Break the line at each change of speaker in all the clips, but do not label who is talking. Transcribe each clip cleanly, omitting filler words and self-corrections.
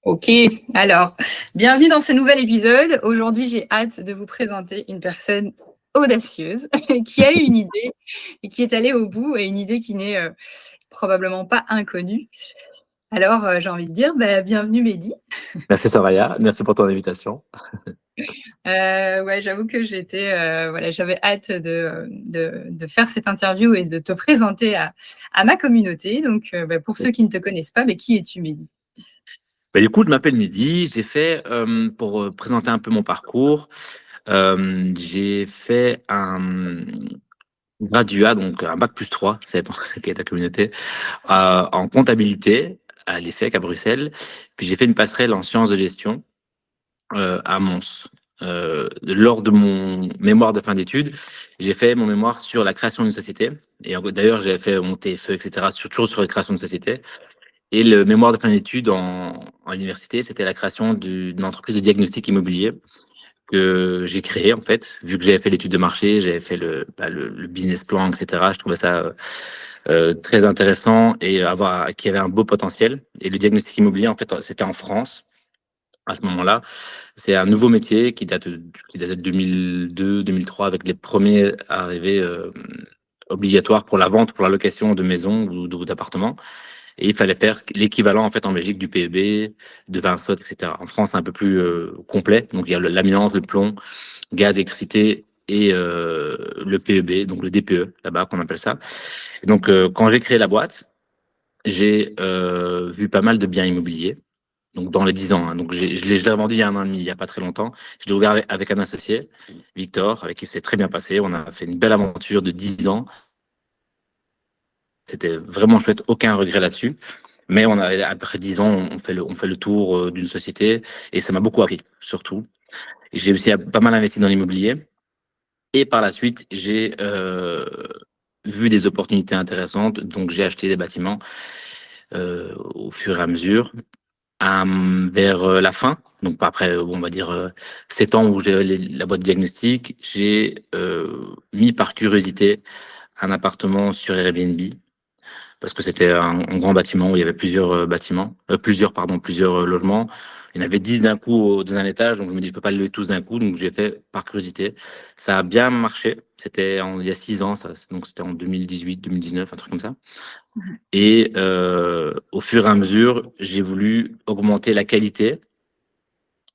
Ok, alors, bienvenue dans ce nouvel épisode. Aujourd'hui, j'ai hâte de vous présenter une personne audacieuse qui a eu une idée et qui est allée au bout, et une idée qui n'est probablement pas inconnue. Alors, j'ai envie de dire, bienvenue Mehdi.
Merci Soraya, merci pour ton invitation.
Ouais, j'avoue que voilà, j'avais hâte de faire cette interview et de te présenter à ma communauté. Donc, pour ceux qui ne te connaissent pas, qui es-tu Mehdi?
Du coup, je m'appelle Mehdi. J'ai fait, pour présenter un peu mon parcours, j'ai fait un graduat, donc un bac+3, c'est pour qui est ta communauté, en comptabilité à l'EFEC à Bruxelles. Puis j'ai fait une passerelle en sciences de gestion à Mons. Lors de mon mémoire de fin d'études, j'ai fait mon mémoire sur la création d'une société. Et d'ailleurs, j'ai fait mon TFE, etc., toujours sur la création de société. Et le mémoire de fin d'études en université, c'était la création d'une entreprise de diagnostic immobilier que j'ai créée, en fait. Vu que j'avais fait l'étude de marché, j'avais fait le business plan, etc. Je trouvais ça très intéressant et qui avait un beau potentiel. Et le diagnostic immobilier, en fait, c'était en France à ce moment-là. C'est un nouveau métier qui date de 2002-2003 avec les premiers arrivés obligatoires pour la vente, pour la location de maisons ou d'appartements. Et il fallait faire l'équivalent en fait en Belgique du PEB, de Vinsoc, etc. En France, c'est un peu plus complet. Donc il y a l'amiante, le plomb, gaz, électricité et le PEB, donc le DPE là-bas qu'on appelle ça. Et donc quand j'ai créé la boîte, j'ai vu pas mal de biens immobiliers. Donc dans les 10 ans, hein. Donc je l'ai revendu il y a 1 an et demi, il n'y a pas très longtemps. Je l'ai ouvert avec un associé, Victor, avec qui c'est très bien passé. On a fait une belle aventure de 10 ans. C'était vraiment chouette, aucun regret là-dessus. Mais après 10 ans, on fait le tour d'une société et ça m'a beaucoup appris, surtout. Et j'ai aussi pas mal investi dans l'immobilier. Et par la suite, j'ai vu des opportunités intéressantes. Donc, j'ai acheté des bâtiments au fur et à mesure. Vers la fin, donc après, on va dire 7 ans où j'ai la boîte diagnostic, j'ai mis par curiosité un appartement sur Airbnb parce que c'était un grand bâtiment où il y avait plusieurs logements. Il y en avait 10 d'un coup au deuxième étage, donc je me dis, je peux pas les louer tous d'un coup, donc j'ai fait par curiosité. Ça a bien marché. Il y a 6 ans, donc c'était en 2018-2019, un truc comme ça. Et au fur et à mesure, j'ai voulu augmenter la qualité.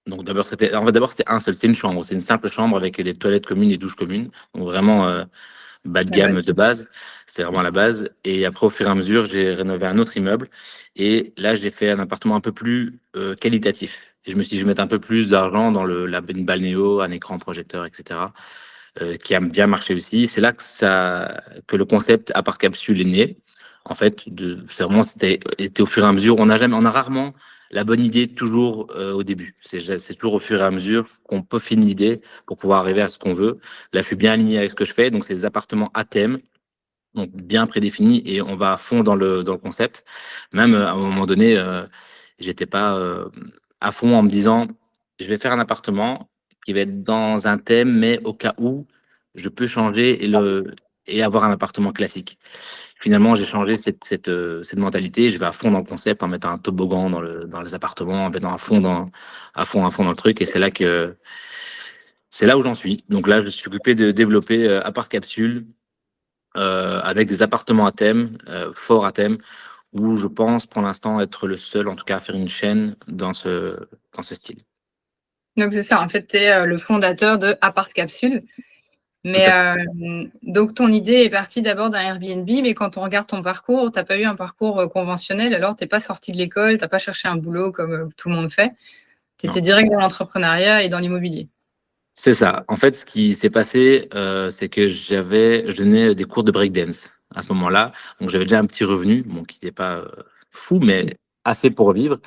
Donc d'abord c'était c'est une chambre, c'est une simple chambre avec des toilettes communes et douches communes. Donc vraiment bas de
La base.
gamme de base, c'est vraiment la base. Et après, au fur et à mesure, j'ai rénové un autre immeuble. Et là, j'ai fait un appartement un peu plus qualitatif. Et je me suis dit, je vais mettre un peu plus d'argent dans une balnéo, un écran projecteur, etc. Qui a bien marché aussi. C'est là que le concept à part capsule est né. En fait, c'était au fur et à mesure. On a rarement la bonne idée toujours au début. C'est toujours au fur et à mesure qu'on peaufine l'idée pour pouvoir arriver à ce qu'on veut. Là, je suis bien aligné avec ce que je fais. Donc, c'est des appartements à thème, donc bien prédéfinis et on va à fond dans le concept. Même à un moment donné, j'étais pas à fond en me disant, je vais faire un appartement qui va être dans un thème, mais au cas où, je peux changer et avoir un appartement classique. Finalement, j'ai changé cette mentalité. Je vais à fond dans le concept en mettant un toboggan dans les appartements, en mettant à fond dans le truc. Et c'est là où j'en suis. Donc là, je suis occupé de développer Appart Capsule avec des appartements à thème, forts à thème, où je pense pour l'instant être le seul, en tout cas, à faire une chaîne dans ce style.
Donc, c'est ça, en fait, tu es le fondateur de Apart Capsule.
Tout
Mais
à fait.
donc, ton idée est partie d'abord d'un Airbnb, mais quand on regarde ton parcours, tu n'as pas eu un parcours conventionnel, alors tu n'es pas sorti de l'école, tu n'as pas cherché un boulot comme tout le monde fait. Tu étais
Non.
direct dans l'entrepreneuriat et dans l'immobilier.
C'est ça. En fait, ce qui s'est passé, c'est que je donnais des cours de breakdance à ce moment-là. Donc, j'avais déjà un petit revenu, bon, qui n'était pas fou, mais assez pour vivre.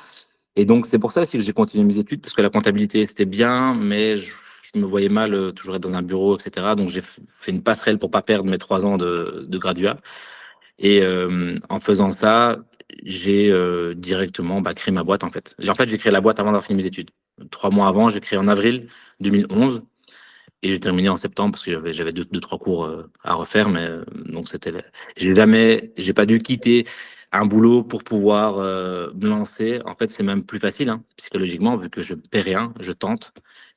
Et donc, c'est pour ça aussi que j'ai continué mes études, parce que la comptabilité, c'était bien, mais je me voyais mal toujours être dans un bureau, etc. Donc, j'ai fait une passerelle pour pas perdre mes 3 ans de graduat. Et en faisant ça, j'ai directement créé ma boîte, en fait. J'ai créé la boîte avant d'avoir fini mes études. 3 mois avant, j'ai créé en avril 2011. Et j'ai terminé en septembre parce que j'avais deux, trois cours à refaire, mais donc j'ai pas dû quitter un boulot pour pouvoir me lancer. En fait, c'est même plus facile, hein, psychologiquement, vu que je paie rien, je tente.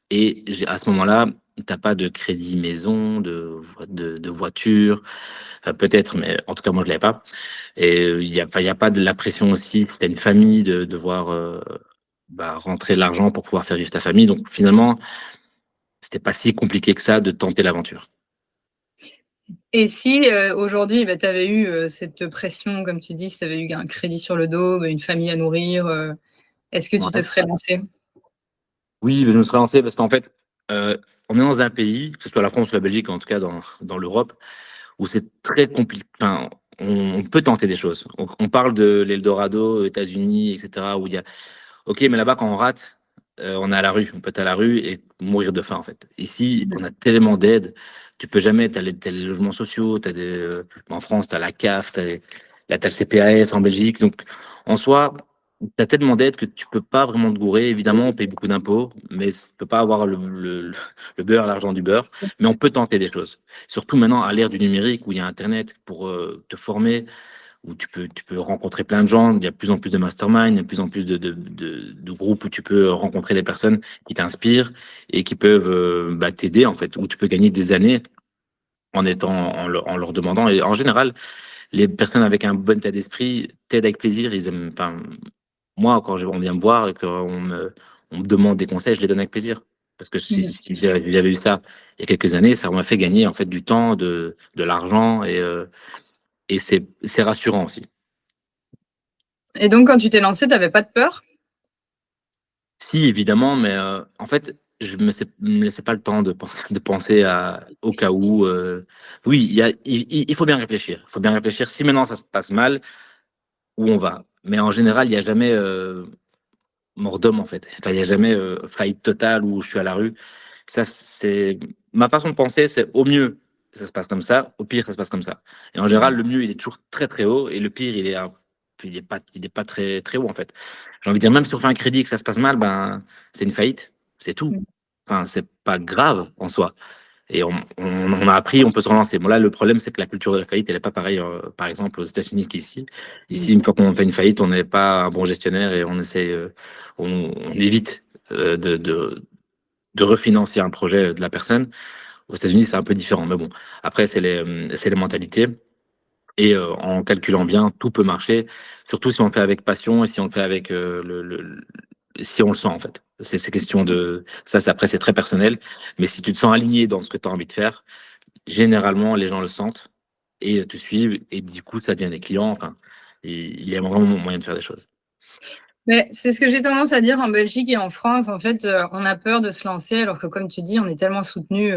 Et à ce moment-là, t'as pas de crédit maison, de voiture, enfin, peut-être, mais en tout cas, moi, je l'avais pas. Et il y a pas de la pression aussi, t'as une famille, de devoir rentrer l'argent pour pouvoir faire vivre ta famille. Donc finalement, c'était pas si compliqué que ça de tenter l'aventure.
Et si aujourd'hui, tu avais eu cette pression, comme tu dis, si tu avais eu un crédit sur le dos, une famille à nourrir, est-ce que tu te
Ouais.
serais lancé?
Oui, je me serais lancé parce qu'en fait, on est dans un pays, que ce soit la France ou la Belgique, en tout cas dans l'Europe, où c'est très compliqué. Enfin, on peut tenter des choses. On parle de l'Eldorado, États-Unis, etc., où il y a. Ok, mais là-bas, quand on rate, on est à la rue. On peut être à la rue et mourir de faim, en fait. Ici, on a tellement d'aides. Tu peux jamais. T'as les logements sociaux. En France, t'as la CAF. T'as le CPAS en Belgique. Donc, en soi, t'as tellement d'aides que tu peux pas vraiment te gourer. Évidemment, on paye beaucoup d'impôts, mais tu peux pas avoir le beurre, l'argent du beurre. Mais on peut tenter des choses. Surtout maintenant, à l'ère du numérique, où il y a Internet pour te former, où tu peux rencontrer plein de gens. Il y a de plus en plus de masterminds, il y a de plus en plus de groupes où tu peux rencontrer des personnes qui t'inspirent et qui peuvent t'aider, en fait, où tu peux gagner des années en leur demandant. Et en général, les personnes avec un bon état d'esprit t'aident avec plaisir. Ils aiment, enfin, moi, quand on vient me voir et on me demande des conseils, je les donne avec plaisir. Parce que
Mhm.
si j'avais eu ça il y a quelques années, ça m'a fait gagner en fait du temps, de l'argent et c'est rassurant aussi.
Et donc, quand tu t'es lancé, tu n'avais pas de peur?
Si, évidemment, mais en fait, me laissais pas le temps de penser au cas où. Oui, il faut bien réfléchir. Il faut bien réfléchir. Si maintenant ça se passe mal, où on va? Mais en général, il n'y a jamais mort d'homme, en fait. Enfin, il n'y a jamais faillite totale où je suis à la rue. Ça, c'est ma façon de penser, c'est au mieux, ça se passe comme ça, au pire, ça se passe comme ça. Et en général, le mieux, il est toujours très très haut, et le pire, il est pas très très haut en fait. J'ai envie de dire, même si on fait un crédit et que ça se passe mal, ben c'est une faillite, c'est tout. Enfin, c'est pas grave en soi. Et on a appris, on peut se relancer. Bon là, le problème, c'est que la culture de la faillite, elle est pas pareille, par exemple, aux États-Unis qu'ici. Ici, une fois qu'on fait une faillite, on n'est pas un bon gestionnaire et on essaie, on évite de refinancer un projet de la personne. Aux États-Unis, c'est un peu différent, mais bon. Après, c'est les mentalités. Et en calculant bien, tout peut marcher, surtout si on le fait avec passion et si on le fait avec si on le sent en fait. C'est question de ça. Après, c'est très personnel, mais si tu te sens aligné dans ce que tu as envie de faire, généralement les gens le sentent et te suivent et du coup ça devient des clients. Enfin, il y a vraiment moyen de faire des choses.
Mais c'est ce que j'ai tendance à dire en Belgique et en France. En fait, on a peur de se lancer, alors que, comme tu dis, on est tellement soutenu.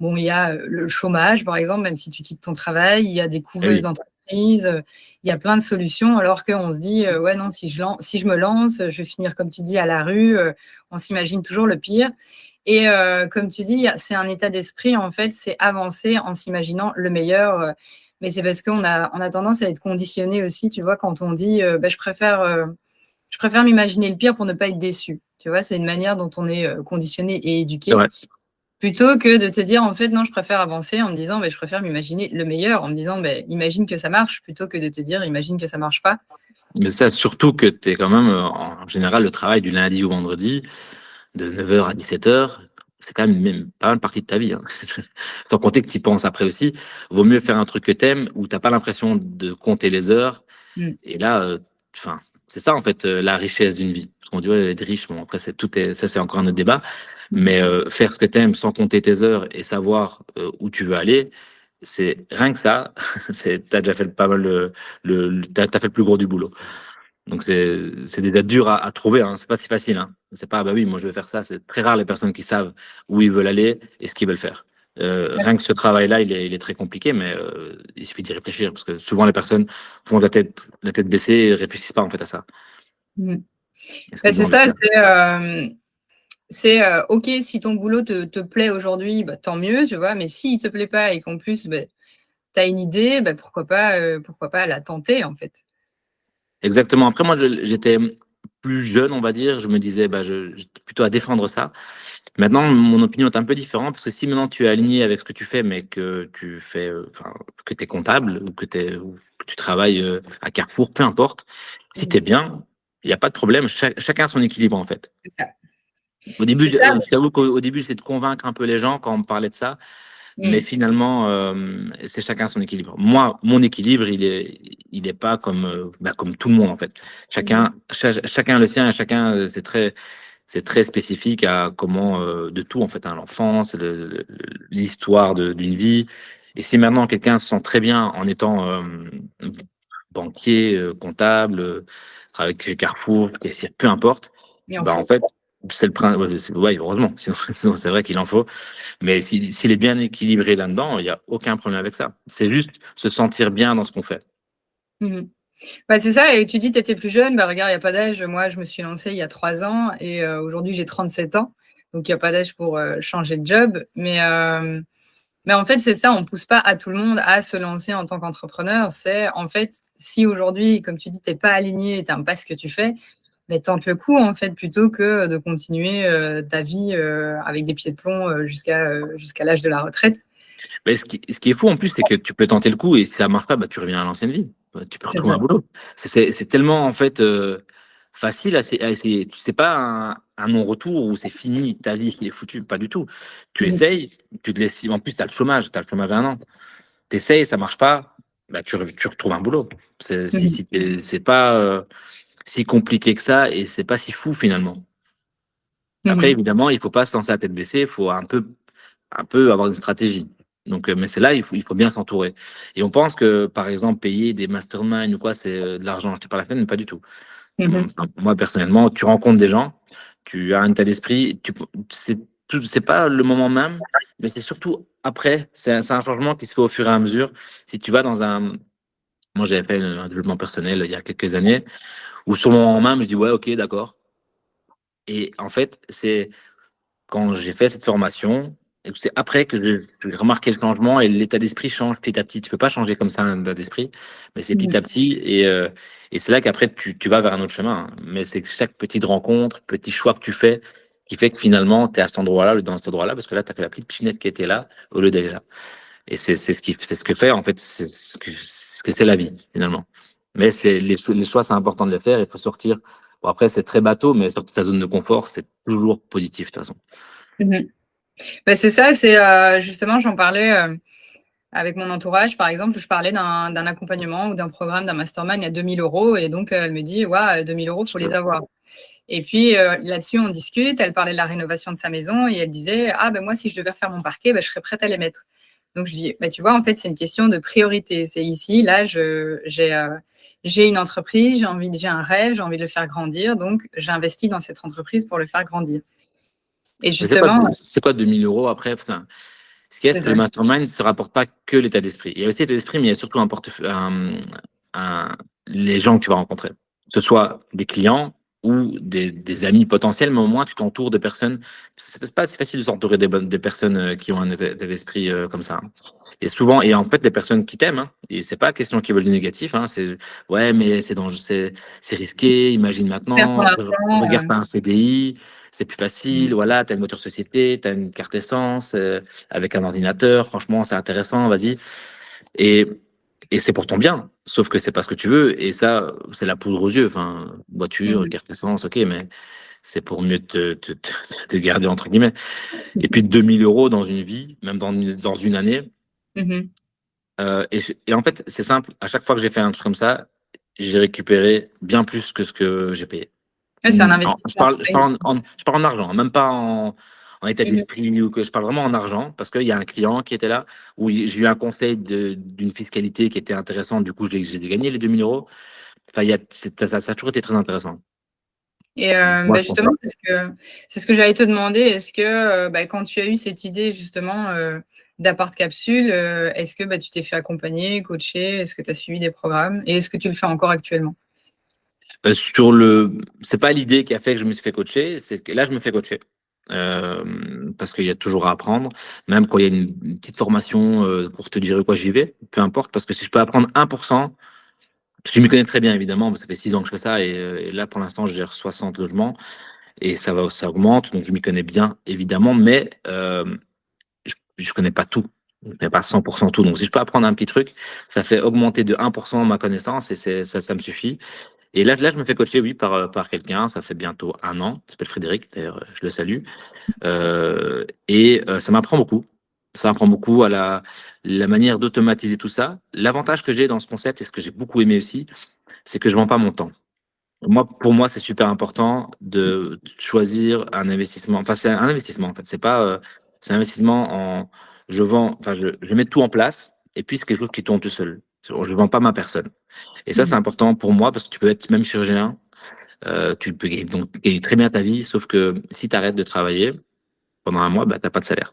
Bon, il y a le chômage, par exemple, même si tu quittes ton travail, il y a des
Eh
couveuses
oui,
d'entreprise, il y a plein de solutions, alors qu'on se dit, ouais, non, si je me lance, je vais finir, comme tu dis, à la rue. On s'imagine toujours le pire. Et comme tu dis, c'est un état d'esprit, en fait, c'est avancer en s'imaginant le meilleur. Mais c'est parce on a tendance à être conditionné aussi, tu vois, quand on dit, je préfère m'imaginer le pire pour ne pas être déçu. Tu vois, c'est une manière dont on est conditionné et
c'est
éduqué,
vrai.
plutôt que de te dire, en fait, non, je préfère avancer en me disant, je préfère m'imaginer le meilleur, en me disant, imagine que ça marche, plutôt que de te dire, imagine que ça marche pas.
Mais ça, surtout que tu es quand même, en général, le travail du lundi au vendredi, de 9h à 17h, c'est quand même pas mal partie de ta vie, hein. Sans compter que tu y penses après aussi. Vaut mieux faire un truc que t'aimes, où t'as pas l'impression de compter les heures.
Mm.
Et là, enfin, c'est ça, en fait, la richesse d'une vie. Parce qu'on dit, ouais, être riche, bon, après, ça, c'est encore un autre débat.
Mm.
Mais faire ce que t'aimes sans compter tes heures et savoir où tu veux aller, c'est rien que ça. T'as déjà fait pas mal t'as fait le plus gros du boulot. Donc c'est des dates dures à trouver, hein. C'est pas si facile, hein. C'est pas, bah oui, moi je vais faire ça. C'est très rare les personnes qui savent où ils veulent aller et ce qu'ils veulent faire. Rien que ce travail-là, il est très compliqué, mais il suffit d'y réfléchir parce que souvent les personnes font la tête baissée et réfléchissent pas en fait à ça.
Mm.
Et ce qu'ils
C'est
ont envie de
ça,
faire.
c'est OK, si ton boulot te plaît aujourd'hui, tant mieux, tu vois, mais s'il te plaît pas et qu'en plus, tu as une idée, pourquoi pas la tenter, en fait.
Exactement. Après, moi, j'étais plus jeune, on va dire, je me disais, j'étais plutôt à défendre ça. Maintenant, mon opinion est un peu différente parce que si maintenant tu es aligné avec ce que tu fais, mais que tu fais, que tu es comptable ou que tu travailles à Carrefour, peu importe, si tu es
Mhm.
bien, il n'y a pas de problème. Chacun a son équilibre en fait.
C'est ça.
Au début,
C'est ça.
je t'avoue qu'au début, j'essayais de convaincre un peu les gens quand on me parlait de ça, mais
Mm.
finalement, c'est chacun son équilibre. Moi, mon équilibre, il est pas comme, comme tout le monde en fait.
Mhm.
Chacun le sien, et chacun, c'est très spécifique à comment, de tout en fait, hein, l'enfance, l'histoire d'une vie. Et si maintenant quelqu'un se sent très bien en étant banquier, comptable, avec chez Carrefour, caissier, peu importe,
Il en
bah en
faut.
fait, c'est le principe. Ouais, heureusement, sinon c'est vrai qu'il en faut. Mais s'il est bien équilibré là-dedans, il n'y a aucun problème avec ça. C'est juste se sentir bien dans ce qu'on fait.
Mhm. Bah, c'est ça, et tu dis que tu étais plus jeune, bah, regarde, il n'y a pas d'âge. Moi, je me suis lancée il y a 3 ans et aujourd'hui, j'ai 37 ans. Donc, il n'y a pas d'âge pour changer de job. Mais en fait, c'est ça, on ne pousse pas à tout le monde à se lancer en tant qu'entrepreneur. C'est en fait, si aujourd'hui, comme tu dis, tu n'es pas aligné et tu n'aimes pas ce que tu fais, mais tente le coup, en fait, plutôt que de continuer ta vie avec des pieds de plomb jusqu'à l'âge de la retraite.
Mais ce qui est fou en plus, c'est que tu peux tenter le coup et si ça marche pas, tu reviens à l'ancienne vie. Tu peux
C'est
retrouver
ça.
un boulot. C'est tellement en fait facile à essayer. C'est pas un non-retour où c'est fini, ta vie il est foutu. Pas du tout. Tu
Mhm.
essayes, tu te laisses. En plus, tu as le chômage à 1 an. Tu essayes, ça marche pas, tu retrouves un boulot.
Mhm.
C'est pas si compliqué que ça et c'est pas si fou finalement. Après,
Mhm.
évidemment, il faut pas se lancer à tête baissée, il faut un peu avoir une stratégie. Donc, mais c'est là, il faut bien s'entourer. Et on pense que, par exemple, payer des masterminds ou quoi, c'est de l'argent jeté par la fenêtre, mais pas du tout.
Mhm.
Moi, personnellement, tu rencontres des gens, tu as un état d'esprit, c'est pas le moment même, mais c'est surtout après. C'est un changement qui se fait au fur et à mesure. Si tu vas moi, j'avais fait un développement personnel il y a quelques années, où sur le moment même, je dis, ouais, ok, d'accord. Et en fait, c'est quand j'ai fait cette formation, et c'est après que j'ai remarqué le changement et l'état d'esprit change petit à petit. Tu peux pas changer comme ça un état d'esprit, mais c'est petit
Mhm.
à petit et c'est là qu'après tu vas vers un autre chemin. Mais c'est chaque petite rencontre, petit choix que tu fais qui fait que finalement tu es à cet endroit-là, dans cet endroit-là, parce que là tu as fait la petite pichenette qui était là au lieu d'aller là. Et c'est ce que fait en fait, c'est ce que c'est la vie finalement. Mais les choix, c'est important de les faire. Il faut sortir. Bon, après, c'est très bateau, mais sortir de sa zone de confort, c'est toujours positif de toute façon.
Mhm. Bah, c'est ça, c'est justement, j'en parlais avec mon entourage, par exemple, où je parlais d'un accompagnement ou d'un programme, d'un mastermind à 2 000 € et donc elle me dit, ouais, 2 000 €, faut les avoir. Et puis là-dessus, on discute, elle parlait de la rénovation de sa maison et elle disait, ah ben moi, si je devais refaire mon parquet, ben, je serais prête à les mettre. Donc je dis, bah, tu vois, en fait, c'est une question de priorité. C'est ici, là, j'ai une entreprise, j'ai un rêve, j'ai envie de le faire grandir, donc j'investis dans cette entreprise pour le faire grandir. Et
Mais c'est quoi,
justement,
c'est quoi 2 000 € après? Enfin, ce qu'il y a,
c'est
c'est que
ça.
le mastermind ne se rapporte pas que l'état d'esprit. Il y a aussi l'état d'esprit, mais il y a surtout les gens que tu vas rencontrer. Que ce soit des clients ou des amis potentiels, mais au moins tu t'entoures de personnes. C'est pas si facile de s'entourer des personnes qui ont un état d'esprit comme ça, hein. Et souvent, et en fait, des personnes qui t'aiment, hein, et c'est pas question qu'ils veulent du négatif, hein, c'est ouais, mais c'est dangereux, c'est risqué, imagine
Faire ton
maintenant,
argent,
regarde, t'as un CDI, c'est plus
mmh.
facile, voilà, t'as une voiture société, t'as une carte essence, avec un ordinateur, franchement, c'est intéressant, vas-y. Et, et c'est pour ton bien, sauf que c'est pas ce que tu veux, et ça, c'est la poudre aux yeux, enfin, voiture,
Mmh.
carte essence, ok, mais c'est pour mieux te garder, entre guillemets. Et puis 2 000 € dans une vie, même dans une année,
Mmh.
et en fait, c'est simple, à chaque fois que j'ai fait un truc comme ça, j'ai récupéré bien plus que ce que j'ai payé.
Ouais, c'est un
Je
investissement.
parle, je parle en argent, hein, même pas en état
Mmh.
d'esprit ou que je parle vraiment en argent parce qu'il y a un client qui était là où j'ai eu un conseil d'une fiscalité qui était intéressante. Du coup, j'ai gagné les 2 000 €. Enfin, ça a toujours été très intéressant.
Et
Moi,
bah,
je pense
justement,
ça.
c'est ce que j'allais te demander. Est-ce que, bah, quand tu as eu cette idée justement, d'appart capsule, est-ce que, bah, tu t'es fait accompagner, coacher? Est-ce que tu as suivi des programmes? Et est-ce que tu le fais encore actuellement?
C'est pas l'idée qui a fait que je me suis fait coacher, c'est que là, je me fais coacher. Parce qu'il y a toujours à apprendre, même quand il y a une petite formation courte durée, quoi, j'y vais, peu importe, parce que si je peux apprendre 1%, Je m'y connais très bien, évidemment, parce que ça fait 6 ans que je fais ça et là, pour l'instant, je gère 60 logements et ça augmente, donc je m'y connais bien, évidemment, mais je connais pas tout. Je connais pas 100% tout. Donc, si je peux apprendre un petit truc, ça fait augmenter de 1% ma connaissance et ça me suffit. Et là, je me fais coacher, oui, par quelqu'un. Ça fait bientôt 1 an. Il s'appelle Frédéric. D'ailleurs, je le salue. Ça m'apprend beaucoup. Ça m'apprend beaucoup à la manière d'automatiser tout ça. L'avantage que j'ai dans ce concept et ce que j'ai beaucoup aimé aussi, c'est que je vends pas mon temps. Pour moi, c'est super important de choisir un investissement. Enfin, c'est un investissement, en fait. C'est pas, c'est un investissement en, je mets tout en place et puis c'est quelque chose qui tourne tout seul. Je vends pas ma personne. Et ça, c'est
Mhm.
important pour moi parce que tu peux être même chirurgien, tu peux donc gagner très bien ta vie, sauf que si tu arrêtes de travailler pendant un mois, bah, t'as pas de salaire.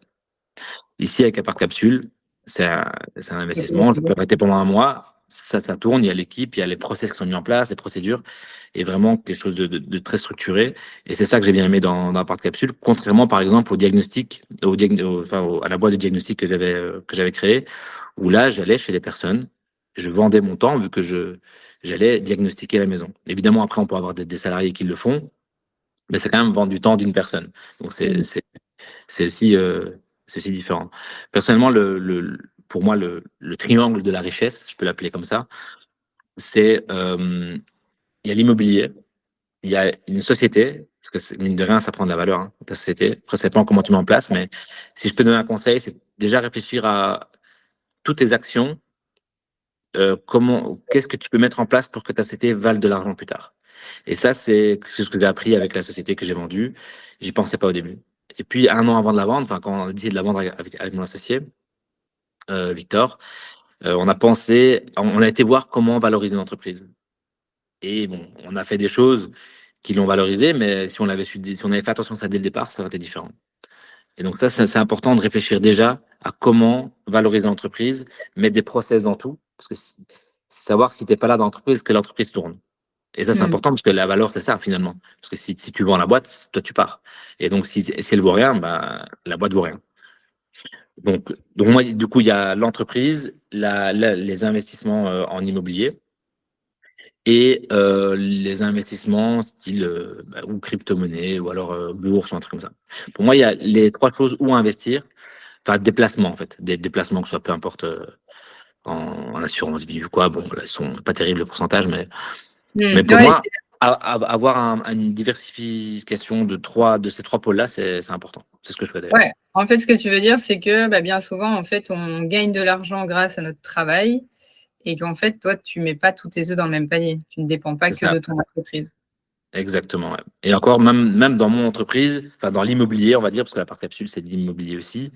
Ici, avec Apart Capsule, c'est un investissement. Je peux arrêter pendant un mois. Ça tourne. Il y a l'équipe, il y a les process qui sont mis en place, les procédures, et vraiment quelque chose de très structuré. Et c'est ça que j'ai bien aimé dans Apart Capsule, contrairement par exemple au diagnostic, à la boîte de diagnostic que j'avais créée, où là, j'allais chez les personnes, je vendais mon temps vu que j'allais diagnostiquer la maison. Évidemment, après, on peut avoir des salariés qui le font, mais c'est quand même vendre du temps d'une personne. Donc,
Mhm.
c'est aussi, c'est aussi différent. Personnellement, pour moi, le triangle de la richesse, je peux l'appeler comme ça, c'est il y a l'immobilier, il y a une société, parce que mine de rien, ça prend de la valeur, hein, ta société. Après, ça dépend comment tu mets en place, mais si je peux donner un conseil, c'est déjà réfléchir à toutes tes actions, qu'est-ce que tu peux mettre en place pour que ta société vale de l'argent plus tard. Et ça, c'est ce que j'ai appris avec la société que j'ai vendue. J'y pensais pas au début. Et puis, 1 an avant de la vendre, enfin, quand on a décidé de la vendre avec mon associé, Victor, on a été voir comment valoriser une entreprise. Et bon, on a fait des choses qui l'ont valorisé, mais si on avait fait attention à ça dès le départ, ça aurait été différent. Et donc ça, c'est important de réfléchir déjà à comment valoriser l'entreprise, mettre des process dans tout, parce que savoir si tu n'es pas là dans l'entreprise, que l'entreprise tourne. Et ça, c'est
Mhm.
important parce que la valeur, c'est ça finalement. Parce que si tu vends la boîte, toi, tu pars. Et donc, si elle vaut rien, bah, la boîte vaut rien. Donc moi, du coup, il y a l'entreprise, les investissements en immobilier et les investissements style ou crypto-monnaie ou alors bourse ou un truc comme ça. Pour moi, il y a les 3 choses où investir. Enfin, déplacements en fait. Des déplacements que ce soit peu importe en assurance vie ou quoi. Bon, là, ils sont pas terribles le pourcentage, mais
Mhm.
pour
Ouais,
moi, avoir une diversification de ces 3 pôles-là, c'est important. C'est ce que je fais d'ailleurs.
ouais. En fait, ce que tu veux dire, c'est que bah, bien souvent, en fait, on gagne de l'argent grâce à notre travail et qu'en fait, toi, tu mets pas tous tes œufs dans le même panier. Tu ne dépends pas
C'est
que
ça.
de ton entreprise.
Exactement, ouais. Et encore, même dans mon entreprise, enfin dans l'immobilier, on va dire, parce que la partie capsule, c'est de l'immobilier aussi,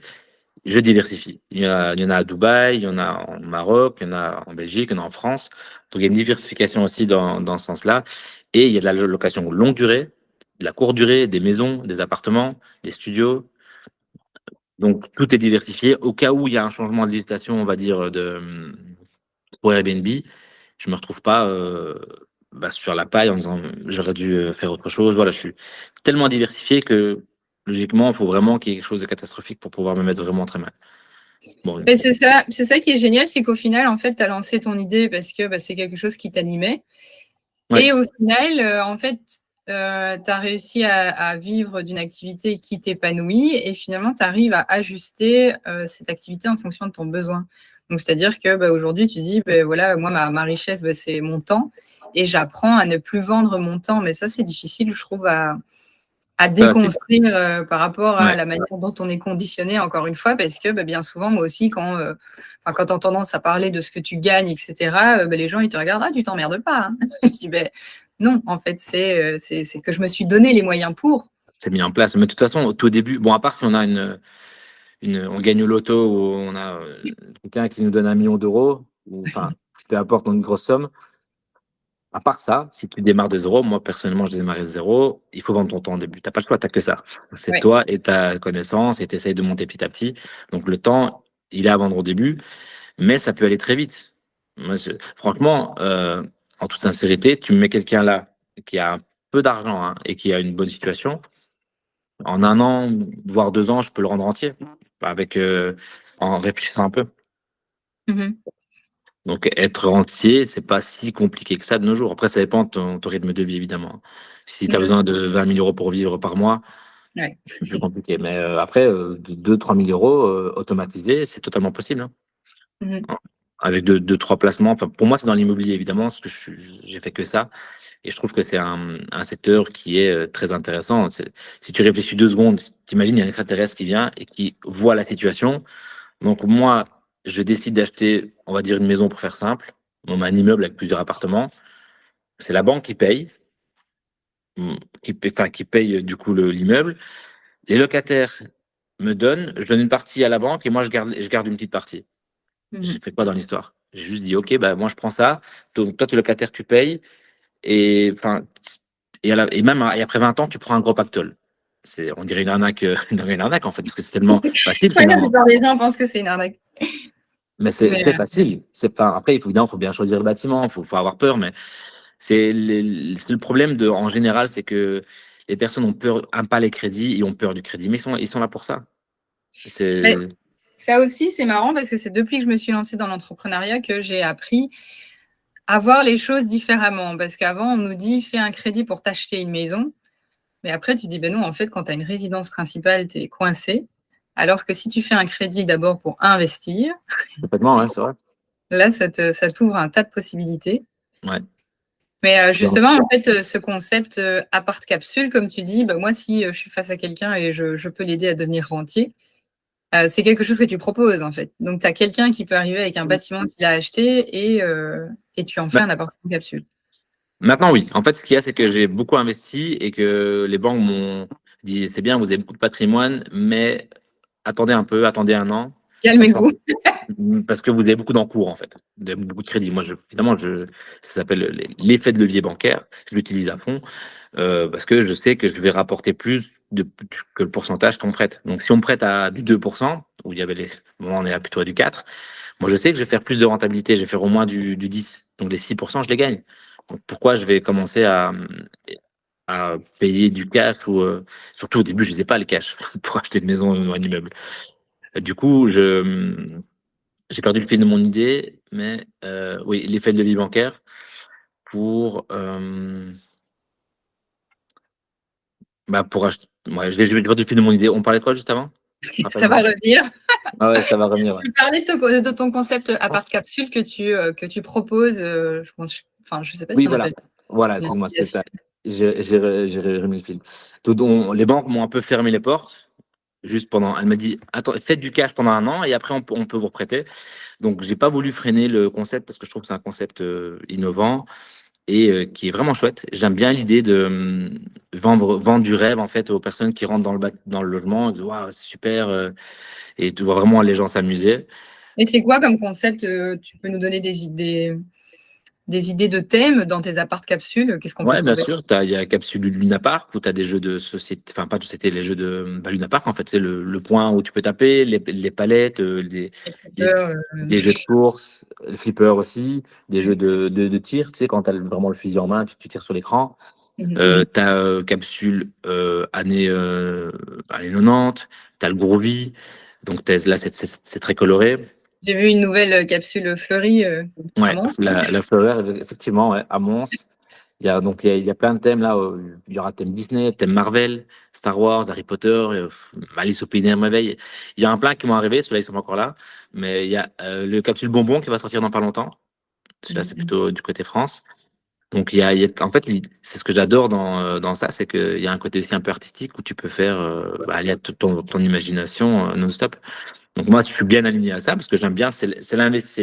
je diversifie. Il y en a à Dubaï, il y en a en Maroc, il y en a en Belgique, il y en a en France. Donc il y a une diversification aussi dans ce sens-là. Et il y a de la location longue durée, de la courte durée, des maisons, des appartements, des studios. Donc tout est diversifié. Au cas où il y a un changement de législation, on va dire, pour Airbnb, je me retrouve pas sur la paille en disant j'aurais dû faire autre chose. Voilà, je suis tellement diversifié que logiquement, il faut vraiment qu'il y ait quelque chose de catastrophique pour pouvoir me mettre vraiment très mal. Bon,
Mais c'est ça qui est génial, c'est qu'au final, en fait, tu as lancé ton idée parce que bah, c'est quelque chose qui t'animait.
ouais,
Et au final, en fait, tu as réussi à vivre d'une activité qui t'épanouit et finalement, tu arrives à ajuster cette activité en fonction de ton besoin. Donc, c'est-à-dire que bah, aujourd'hui, tu dis, bah, voilà, moi, ma richesse, bah, c'est mon temps et j'apprends à ne plus vendre mon temps. Mais ça, c'est difficile, je trouve, à
ça c'est
déconstruire par rapport à
ouais,
la manière dont on est conditionné, encore une fois, parce que bah, bien souvent, moi aussi, quand tu as tendance à parler de ce que tu gagnes, etc., bah, les gens, ils te regardent, ah, tu t'emmerdes pas. Hein. Je dis, ben, non, en fait, c'est que je me suis donné les moyens pour.
c'est mis en place. Mais de toute façon, au tout début, bon, à part si on a on gagne au loto ou on a quelqu'un qui nous donne 1 million d'euros, ou enfin, peu importe, une grosse somme. À part ça, si tu démarres de zéro, moi personnellement, je démarre de zéro, il faut vendre ton temps au début. T'as pas le choix, t'as que ça. C'est
Ouais.
toi et ta connaissance et tu essayes de monter petit à petit. Donc le temps, il est à vendre au début, mais ça peut aller très vite. Moi, franchement, en toute sincérité, tu me mets quelqu'un là qui a un peu d'argent hein, et qui a une bonne situation. En 1 an, voire 2 ans, je peux le rendre entier en réfléchissant un peu.
Mhm.
Donc, être rentier, c'est pas si compliqué que ça de nos jours. Après, ça dépend de ton rythme de vie, évidemment. Si tu as
Mmh.
besoin de 20 000 euros pour vivre par mois,
Ouais.
c'est plus compliqué. Mais après, de 2 000 3 000 euros automatisés, c'est totalement possible, hein.
Mmh.
Avec deux, trois placements. Enfin, pour moi, c'est dans l'immobilier, évidemment, parce que j'ai fait que ça. Et je trouve que c'est un secteur qui est très intéressant. Si tu réfléchis 2 secondes, t'imagines, il y a un extraterrestre qui vient et qui voit la situation. Donc, moi, je décide d'acheter, on va dire, une maison pour faire simple. On a un immeuble avec plusieurs appartements. C'est la banque qui paye, enfin, qui paye du coup l'immeuble. Les locataires me donnent, je donne une partie à la banque et moi, je garde une petite partie.
Mmh.
J'ai fait quoi dans l'histoire? J'ai juste dit, OK, bah, moi, je prends ça. Donc, toi, tu es locataire, tu payes. Et, enfin, et même et après 20 ans, tu prends un gros pactole. On dirait une arnaque en fait, parce que c'est tellement facile
Ouais, la
finalement.
plupart des gens pensent que c'est une arnaque.
Mais
Mais
c'est facile. C'est pas. Après, évidemment, il faut bien choisir le bâtiment, faut avoir peur, mais c'est le problème en général, c'est que les personnes ont peur, n'aiment pas les crédits et ont peur du crédit, mais ils sont là pour ça.
mais
C'est
ça aussi, c'est marrant parce que c'est depuis que je me suis lancée dans l'entrepreneuriat que j'ai appris à voir les choses différemment. Parce qu'avant, on nous dit: «Fais un crédit pour t'acheter une maison». Mais après, tu dis: «Ben non, en fait, quand tu as une résidence principale, tu es coincé». Alors que si tu fais un crédit d'abord pour investir,
complètement, ouais, c'est vrai.
là, ça t'ouvre un tas de possibilités.
Ouais.
Mais
Donc,
justement, en fait, ce concept, appart capsule, comme tu dis, bah, moi, si, je suis face à quelqu'un et je peux l'aider à devenir rentier, c'est quelque chose que tu proposes, en fait. Donc tu as quelqu'un qui peut arriver avec un bâtiment qu'il a acheté et tu en fais
ma-
un appartement capsule.
maintenant, oui. En fait, ce qu'il y a, c'est que j'ai beaucoup investi et que les banques m'ont dit, c'est bien, vous avez beaucoup de patrimoine, mais attendez un peu, attendez un an. Comme ça,
Calmez-vous.
parce que vous avez beaucoup d'encours, en fait. Vous avez beaucoup de crédits. Moi, évidemment, ça s'appelle l'effet de levier bancaire. Je l'utilise à fond parce que je sais que je vais rapporter plus que le pourcentage qu'on me prête. Donc, si on me prête à du 2%, où il y avait bon, on est à plutôt à du 4%, moi, je sais que je vais faire plus de rentabilité. Je vais faire au moins du 10. Donc, les 6%, je les gagne. Donc, pourquoi je vais commencer à payer du cash ou surtout au début, je n'ai pas les cash pour acheter une maison ou un immeuble. Du coup, j'ai perdu le fil de mon idée, mais oui, l'effet de levier bancaire pour, pour acheter. Ouais, j'ai perdu le fil de mon idée. On parlait de quoi juste avant?
Ça va
Rappelle-moi.
revenir.
Ah ouais, ça va revenir. Ouais.
Tu parlais de ton concept appart capsule que tu proposes, je pense, enfin, je sais pas si
Oui,
on appelle
voilà.
ça
Voilà,
une
excuse-moi, c'est
association.
ça. J'ai remis le fil. Donc, les banques m'ont un peu fermé les portes. Juste pendant, elle m'a dit, attends, faites du cash pendant un an et après on peut vous reprêter. Donc, j'ai pas voulu freiner le concept parce que je trouve que c'est un concept innovant et qui est vraiment chouette. J'aime bien l'idée de vendre du rêve en fait aux personnes qui rentrent dans le logement. Ils disent, waouh, c'est super, et tu vois vraiment les gens s'amuser.
Et c'est quoi comme concept? Tu peux nous donner des idées de thèmes dans tes appart capsules? Qu'est-ce qu'on peut
Ouais, bien
trouver?
sûr. Il y a Capsule Luna Park où tu as des jeux de société, enfin pas de société, les jeux de Luna Park en fait. C'est le point où tu peux taper, les palettes,
Les
les-
traiteurs,
des jeux de course, le flipper aussi, des jeux de tir. Tu sais, quand tu as vraiment le fusil en main, tu tires sur l'écran. Tu as Capsule années 90, tu as le Groovy. Donc là, c'est très coloré.
j'ai vu une nouvelle capsule fleurie à
Ouais,
Mons.
la Fleur, effectivement, ouais, à Mons. Il y a plein de thèmes là. Il y aura thème Disney, thème Marvel, Star Wars, Harry Potter, Alice au Pays des Merveilles. Il y a un plein qui vont arriver, ceux-là ils sont pas encore là. Mais il y a le capsule bonbon qui va sortir dans pas longtemps. Celui-là c'est plutôt du côté France. Donc en fait, c'est ce que j'adore dans ça, c'est qu'il y a un côté aussi un peu artistique où tu peux faire aller à ton imagination non-stop. Donc moi, je suis bien aligné à ça parce que j'aime bien, c'est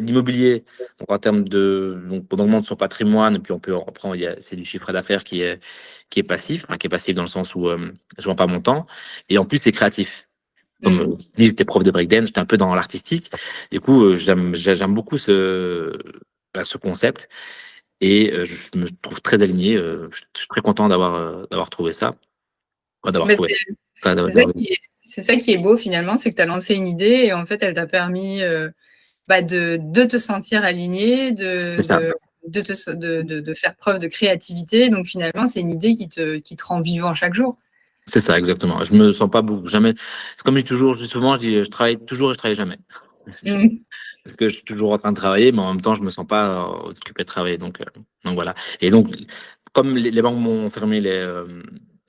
l'immobilier. Donc en termes donc on augmente son patrimoine et puis c'est du chiffre d'affaires qui est passif, enfin, qui est passif dans le sens où je vends pas mon temps. Et en plus, c'est créatif. Comme j'étais prof de breakdance, j'étais un peu dans l'artistique. Du coup, j'aime beaucoup ce concept et je me trouve très aligné. Je suis très content d'avoir trouvé ça. Enfin, d'avoir
Mais
trouvé. Enfin,
c'est ça qui est beau finalement, c'est que tu as lancé une idée et en fait, elle t'a permis de te sentir aligné,
C'est ça.
de faire preuve de créativité. Donc finalement, c'est une idée qui te rend vivant chaque jour.
C'est ça, exactement. Je me sens pas beaucoup, jamais. C'est comme je dis toujours, souvent, je dis, je travaille toujours et je travaille jamais.
Mmh.
parce que je suis toujours en train de travailler, mais en même temps, je me sens pas occupé de travailler. Donc voilà. Et donc, comme les banques m'ont fermé
Les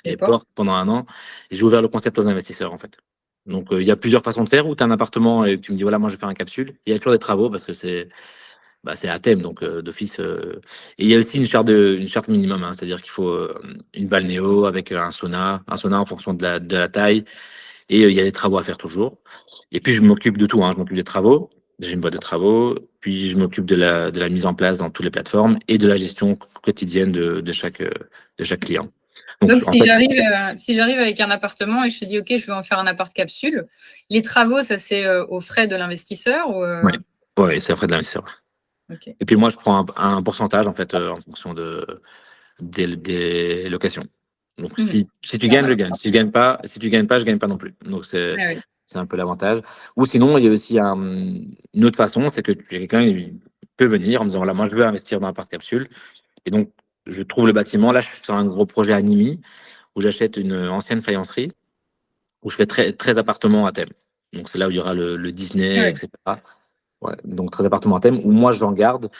les
portes.
portes pendant un an, j'ai ouvert le concept aux investisseurs, en fait. Donc, il y a plusieurs façons de faire où tu as un appartement et que tu me dis, voilà, moi, je vais faire un capsule. Il y a toujours des travaux parce que c'est à thème, donc d'office. Et il y a aussi une charte minimum, hein, c'est-à-dire qu'il faut une balnéo avec un sauna en fonction de la taille. Et il y a des travaux à faire toujours. Et puis, je m'occupe de tout, hein. Je m'occupe des travaux. J'ai une boîte de travaux. Puis, je m'occupe de la mise en place dans toutes les plateformes et de la gestion quotidienne de chaque client. Donc,
Donc,
en fait,
si j'arrive avec un appartement et je te dis, OK, je veux en faire un appart capsule, les travaux, ça c'est aux frais de l'investisseur ou
ouais, ouais, c'est après de l'investisseur.
OK.
Et puis, moi, je prends un pourcentage, en fait, en fonction des locations. Donc,
Mhm.
si tu gagnes, je
Normal.
gagne. Si tu gagnes pas, je gagne pas non plus. Donc,
Ah oui.
c'est un peu l'avantage. Ou sinon, il y a aussi une autre façon, c'est que quelqu'un il peut venir en me disant, voilà, moi, je veux investir dans un parc capsule. Et donc, je trouve le bâtiment. Là, je suis sur un gros projet à Nîmes où j'achète une ancienne faïencerie où je fais 13 appartements à thème. Donc, c'est là où il y aura le
Ah
Disney,
oui.
etc. Ouais, donc 13 appartements à thème où moi j'en garde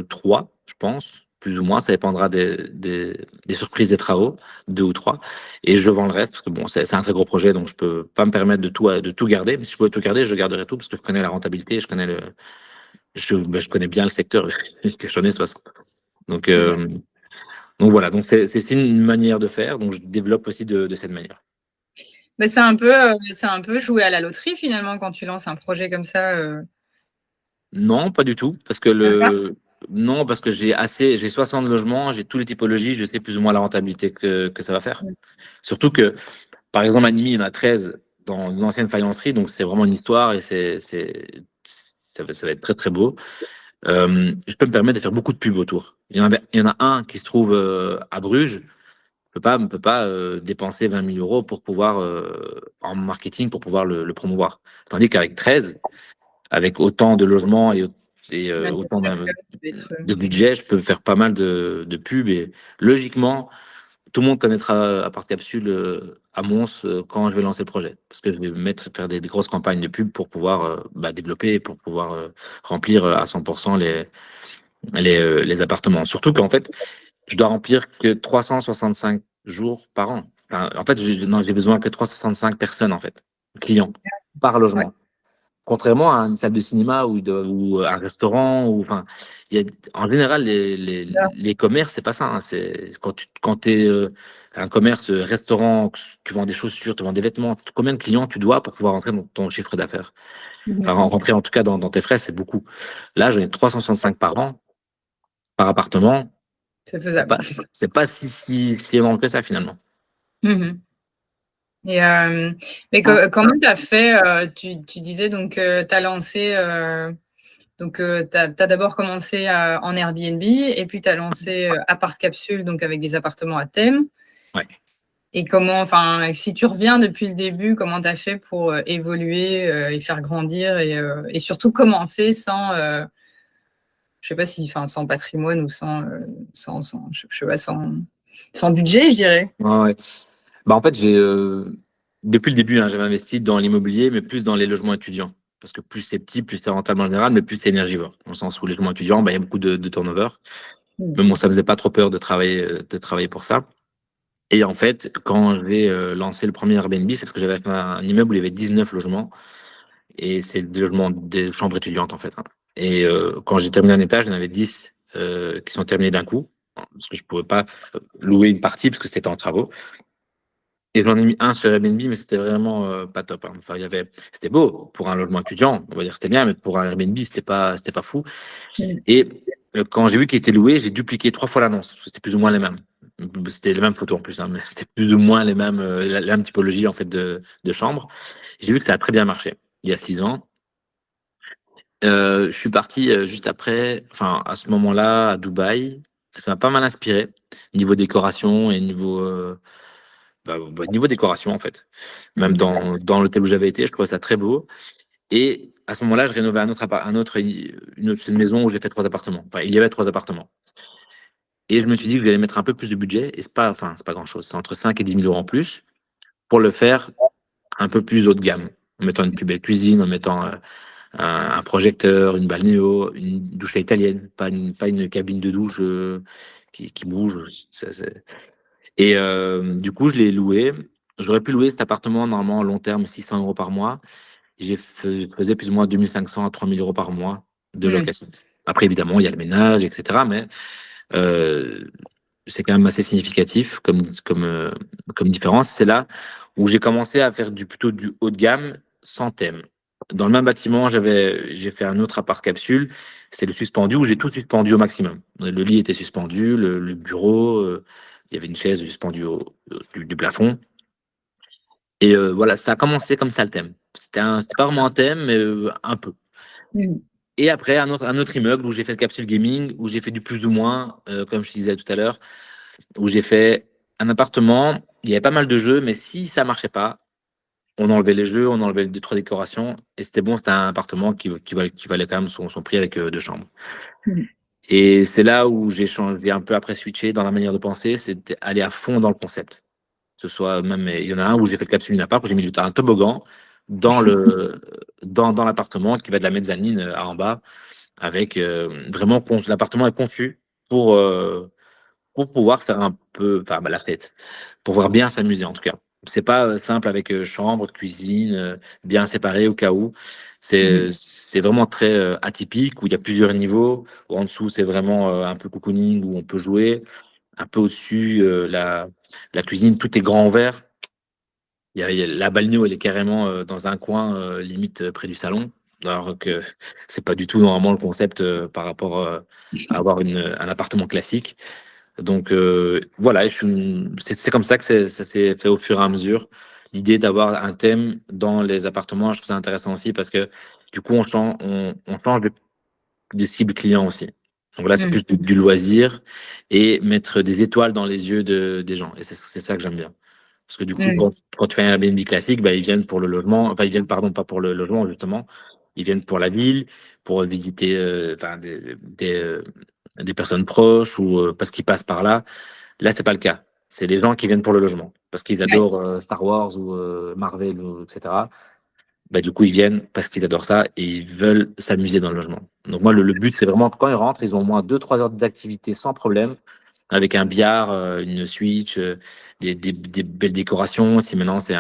3, je pense, plus ou moins. Ça dépendra des surprises des travaux, 2 ou 3. Et je vends le reste parce que bon, c'est un très gros projet, donc je peux pas me permettre de tout garder. Mais si je pouvais tout garder, je garderais tout parce que je connais la rentabilité, je connais bien le secteur, que j'en ai 60. Donc,
Mhm.
euh, donc voilà, donc c'est une manière de faire, donc je développe aussi de cette manière.
Mais c'est un peu jouer à la loterie finalement quand tu lances un projet comme ça.
Non, pas du tout, parce que
D'accord.
non, parce que j'ai 60 logements, j'ai toutes les typologies, je sais plus ou moins la rentabilité que ça va faire. Surtout que, par exemple, à Nîmes, il y en a 13 dans l'ancienne faïencerie, donc c'est vraiment une histoire et ça va être très très beau. Je peux me permettre de faire beaucoup de pubs autour. Il y en a un qui se trouve à Bruges, peut pas dépenser 20 000 euros pour pouvoir en marketing pour pouvoir le promouvoir. Tandis qu'avec 13 avec autant de logements et
Ouais,
autant
ça peut être,
de budget, je peux faire pas mal de pubs et logiquement, tout le monde connaîtra Appart Capsule à Mons quand je vais lancer le projet. Parce que je vais faire des grosses campagnes de pub pour pouvoir développer, pour pouvoir remplir à 100% les appartements. Surtout qu'en fait, je dois remplir que 365 jours par an. Enfin, en fait, non, j'ai besoin que 365 personnes, en fait, clients, par
ouais.
logement. Contrairement à une salle de cinéma ou un restaurant, enfin, il y a, en général, les commerces, c'est pas ça, hein. C'est quand tu es un commerce, restaurant, tu vends des chaussures, tu vends des vêtements, combien de clients tu dois pour pouvoir rentrer dans ton chiffre d'affaires? Enfin,
Mhm.
rentrer en tout cas dans tes frais, c'est beaucoup. Là, j'en ai 365 par an, par appartement.
C'est
C'est
faisable.
pas, c'est pas si énorme que ça finalement.
Mhm. Et, mais comment tu as fait tu disais donc tu as lancé, donc tu as d'abord commencé en Airbnb et puis tu as lancé Appart Capsule, donc avec des appartements à thème.
Ouais.
Et comment, enfin, si tu reviens depuis le début, comment tu as fait pour évoluer et faire grandir et surtout commencer sans, je sais pas si, enfin, sans patrimoine ou je sais pas, sans budget, je dirais.
Ouais, ouais. Bah, en fait, depuis le début, hein, j'avais investi dans l'immobilier, mais plus dans les logements étudiants. Parce que plus c'est petit, plus c'est rentable en général, mais plus c'est énergivore. Dans le sens où les logements étudiants, bah, il y a beaucoup de turnover.
Mm.
Mais bon, ça faisait pas trop peur de travailler pour ça. Et en fait, quand j'ai lancé le premier Airbnb, c'est parce que j'avais fait un immeuble où il y avait 19 logements. Et c'est des logements, des chambres étudiantes, en fait, hein. Et quand j'ai terminé un étage, il y en avait 10 qui sont terminés d'un coup. Parce que je pouvais pas louer une partie parce que c'était en travaux. Et j'en ai mis un sur Airbnb, mais c'était vraiment pas top, hein. Enfin, c'était beau pour un logement étudiant, on va dire c'était bien, mais pour un Airbnb, c'était pas fou.
Mm.
Et quand j'ai vu qu'il était loué, j'ai dupliqué 3 fois l'annonce. C'était plus ou moins les mêmes. C'était les mêmes photos en plus, hein, mais c'était plus ou moins la même typologie en fait de chambres. J'ai vu que ça a très bien marché il y a 6 ans. Je suis parti juste après, enfin à ce moment-là, à Dubaï. Ça m'a pas mal inspiré niveau décoration et niveau décoration en fait. Même
Mhm.
dans l'hôtel où j'avais été, je trouvais ça très beau. Et à ce moment-là, je rénovais une autre maison où j'ai fait 3 appartements. Enfin, il y avait 3 appartements. Et je me suis dit que j'allais mettre un peu plus de budget. Et c'est pas grand-chose. C'est entre 5 et 10 000 euros en plus pour le faire un peu plus haut de gamme. En mettant une plus belle cuisine, en mettant un projecteur, une balnéo, une douche à italienne, pas une cabine de douche qui bouge. Et du coup, je l'ai loué. J'aurais pu louer cet appartement normalement à long terme, 600 € par mois. Je faisais plus ou moins 2500 à 3000 € par mois de
Mm.
location. Après, évidemment, il y a le ménage, etc. Mais euh, c'est quand même assez significatif comme différence. C'est là où j'ai commencé à faire plutôt du haut de gamme sans thème. Dans le même bâtiment, j'ai fait un autre appart capsule. C'est le suspendu où j'ai tout suspendu au maximum. Le lit était suspendu, le bureau, il y avait une chaise suspendue du plafond. Et voilà, ça a commencé comme ça le thème. C'était pas vraiment un thème, mais un peu.
Mm.
Et après, un autre immeuble où j'ai fait le capsule gaming, où j'ai fait du plus ou moins, comme je disais tout à l'heure, où j'ai fait un appartement. Il y avait pas mal de jeux, mais si ça marchait pas, on enlevait les jeux, on enlevait les deux, trois décorations, et c'était bon, c'était un appartement qui valait quand même son prix avec deux chambres.
Mm.
Et c'est là où j'ai changé un peu après switché dans la manière de penser, c'était aller à fond dans le concept. Ce soit même, il y en a un où j'ai fait le capsule appart, où j'ai mis un toboggan dans l'appartement qui va de la mezzanine à en bas, avec vraiment, l'appartement est conçu pour, euh, pour pouvoir faire un peu, enfin, bah, la fête, pour pouvoir bien s'amuser en tout cas. C'est pas simple avec chambre, cuisine, bien séparé au cas où.
Mm.
C'est vraiment très atypique où il y a plusieurs niveaux. Où en dessous, c'est vraiment un peu cocooning où on peut jouer. Un peu au-dessus, la cuisine, tout est grand ouvert. La balnéo, elle est carrément dans un coin, limite près du salon. Alors que c'est pas du tout normalement le concept par rapport à avoir un appartement classique. Donc voilà, c'est comme ça que ça s'est fait au fur et à mesure. L'idée d'avoir un thème dans les appartements, je trouve ça intéressant aussi parce que du coup, on change de cible client aussi. Donc là, c'est
Mm.
plus du loisir et mettre des étoiles dans les yeux des gens. Et c'est ça que j'aime bien. Parce que du coup,
Mm.
quand tu fais un Airbnb classique, bah, ils viennent pour le logement, enfin, ils viennent, pardon, pas pour le logement, justement. Ils viennent pour la ville, pour visiter enfin, des personnes proches ou parce qu'ils passent par là. Là, c'est pas le cas. C'est des gens qui viennent pour le logement parce qu'ils
Ouais.
adorent Star Wars ou Marvel, etc. Bah, du coup, ils viennent parce qu'ils adorent ça et ils veulent s'amuser dans le logement. Donc, moi, le but, c'est vraiment que quand ils rentrent, ils ont au moins 2-3 heures d'activité sans problème, avec un billard, une Switch, des belles décorations. Si maintenant c'est